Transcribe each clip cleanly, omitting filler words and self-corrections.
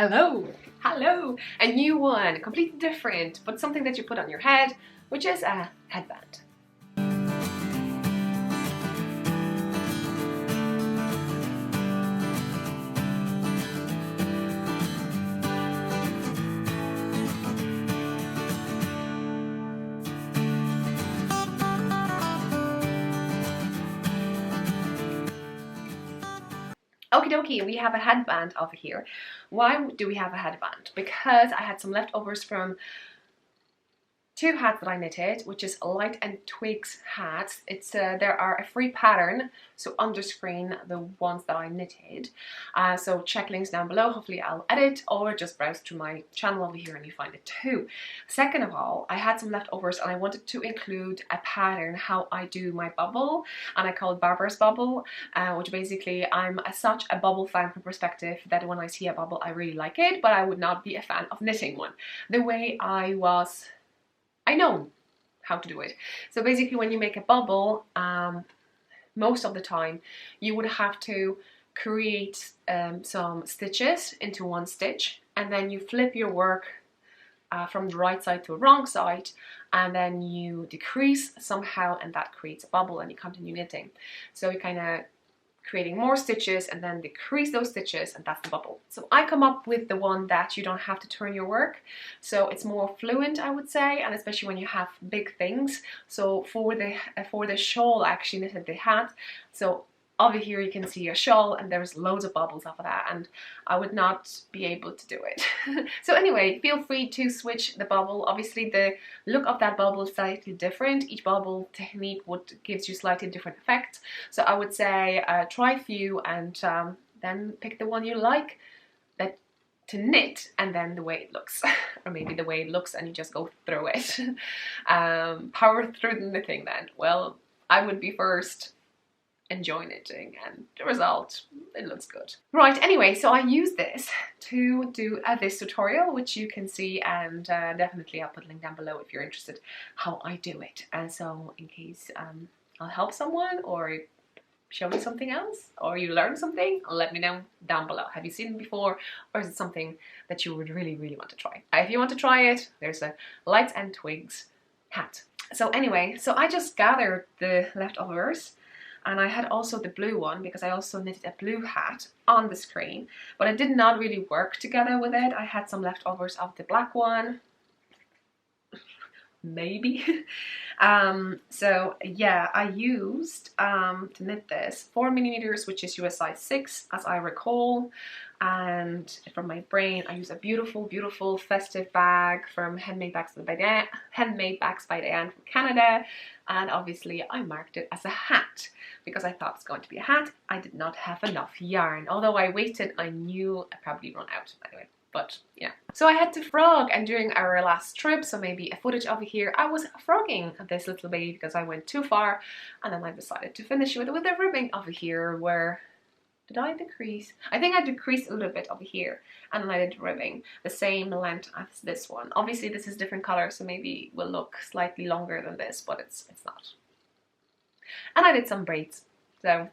Hello, hello, a new one, completely different, but something that you put on your head, which is a headband. Okie dokie, we have a headband over here. Why do we have a headband? Because I had some leftovers from two hats that I knitted, which is Light and Twigs hats. There are a free pattern, so on the screen the ones that I knitted. So check links down below. Hopefully I'll edit, or just browse through my channel over here and you find it too. Second of all, I had some leftovers and I wanted to include a pattern how I do my bubble, and I call it Barbara's bubble, which basically I'm such a bubble fan from perspective that when I see a bubble I really like it, but I would not be a fan of knitting one the way I know how to do it. So basically when you make a bubble, most of the time you would have to create some stitches into one stitch, and then you flip your work from the right side to the wrong side, and then you decrease somehow, and that creates a bubble, and you continue knitting. So you kind of creating more stitches and then decrease those stitches, and that's the bubble. So I come up with the one that you don't have to turn your work, so it's more fluent, I would say, and especially when you have big things. So for the shawl I actually knitted the hat, so over here you can see a shawl and there's loads of bubbles off of that, and I would not be able to do it. So anyway, feel free to switch the bubble. Obviously the look of that bubble is slightly different. Each bubble technique gives you slightly different effects. So I would say try a few and then pick the one you like to knit, and then the way it looks. Or maybe the way it looks and you just go through it. Power through the knitting then. Well, I would be first. Enjoy knitting, and the result, it looks good. Right, anyway, so I use this to do this tutorial, which you can see, and definitely I'll put a link down below if you're interested how I do it. And so in case I'll help someone or show you something else, or you learn something, let me know down below. Have you seen it before, or is it something that you would really want to try? If you want to try it, there's a Lights and Twigs hat. So anyway, so I just gathered the leftovers. And I had also the blue one, because I also knitted a blue hat on the screen, but it did not really work together with it. I had some leftovers of the black one, maybe. So yeah, I used to knit this 4mm, which is US size 6 as I recall, and from my brain I use a beautiful festive bag from Handmade Bags by Diane from Canada, and obviously I marked it as a hat because I thought it's going to be a hat. I did not have enough yarn, although I waited. I knew I probably run out anyway. But yeah, so I had to frog, and during our last trip, so maybe a footage over here, I was frogging this little baby because I went too far, and then I decided to finish with a ribbing over here. Where did I decrease? I think I decreased a little bit over here, and then I did ribbing the same length as this one. Obviously this is different color, so maybe it will look slightly longer than this, but it's not. And I did some braids, so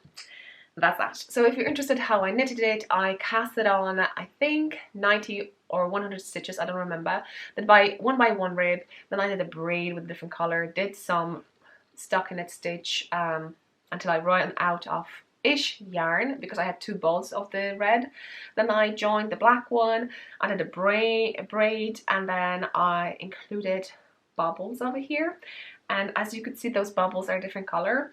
that's that. So if you're interested how I knitted it, I cast it on, I think 90 or 100 stitches, I don't remember. Then by one rib, then I did a braid with a different color, did some stockinette stitch until I ran out of ish yarn, because I had two balls of the red. Then I joined the black one, I did a braid, and then I included bubbles over here. And as you could see, those bubbles are a different color.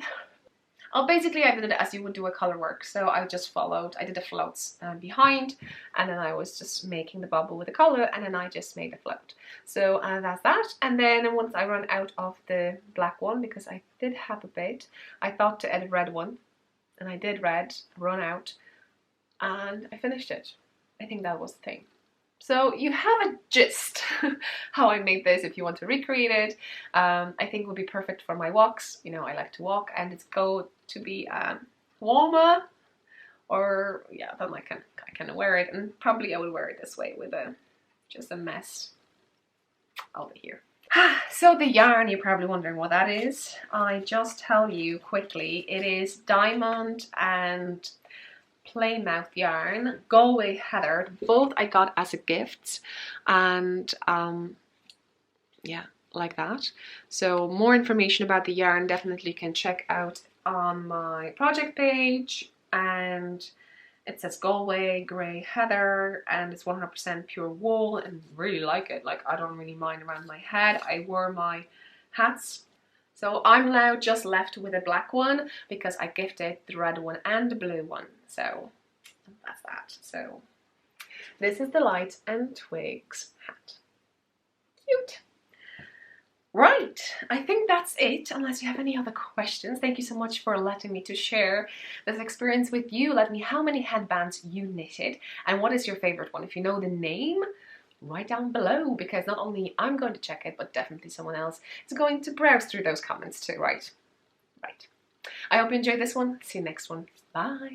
Oh, basically I did it as you would do a color work. So I just followed, I did the floats behind, and then I was just making the bubble with the color, and then I just made a float. So that's that. And then once I ran out of the black one, because I did have a bit, I thought to add a red one, and I did red, run out, and I finished it. I think that was the thing. So you have a gist how I made this if you want to recreate it. I think it would be perfect for my walks. You know, I like to walk, and it's going to be warmer, or yeah, then I can wear it, and probably I would wear it this way with just a mess over here. So the yarn, you're probably wondering what that is. I just tell you quickly, it is Diamond and Playmouth yarn, Galway Heather. Both I got as a gift, and yeah, like that. So more information about the yarn definitely can check out on my project page, and it says Galway Grey Heather, and it's 100% pure wool, and really like it. Like, I don't really mind around my head. I wore my hats, so I'm now just left with a black one because I gifted the red one and the blue one. So that's that. So this is the Light and Twigs hat. Cute. Right, I think that's it, unless you have any other questions. Thank you so much for letting me to share this experience with you. Let me know how many headbands you knitted and what is your favorite one. If you know the name, write down below, because not only I'm going to check it, but definitely someone else is going to browse through those comments too, right? Right. I hope you enjoyed this one. See you next one. Bye.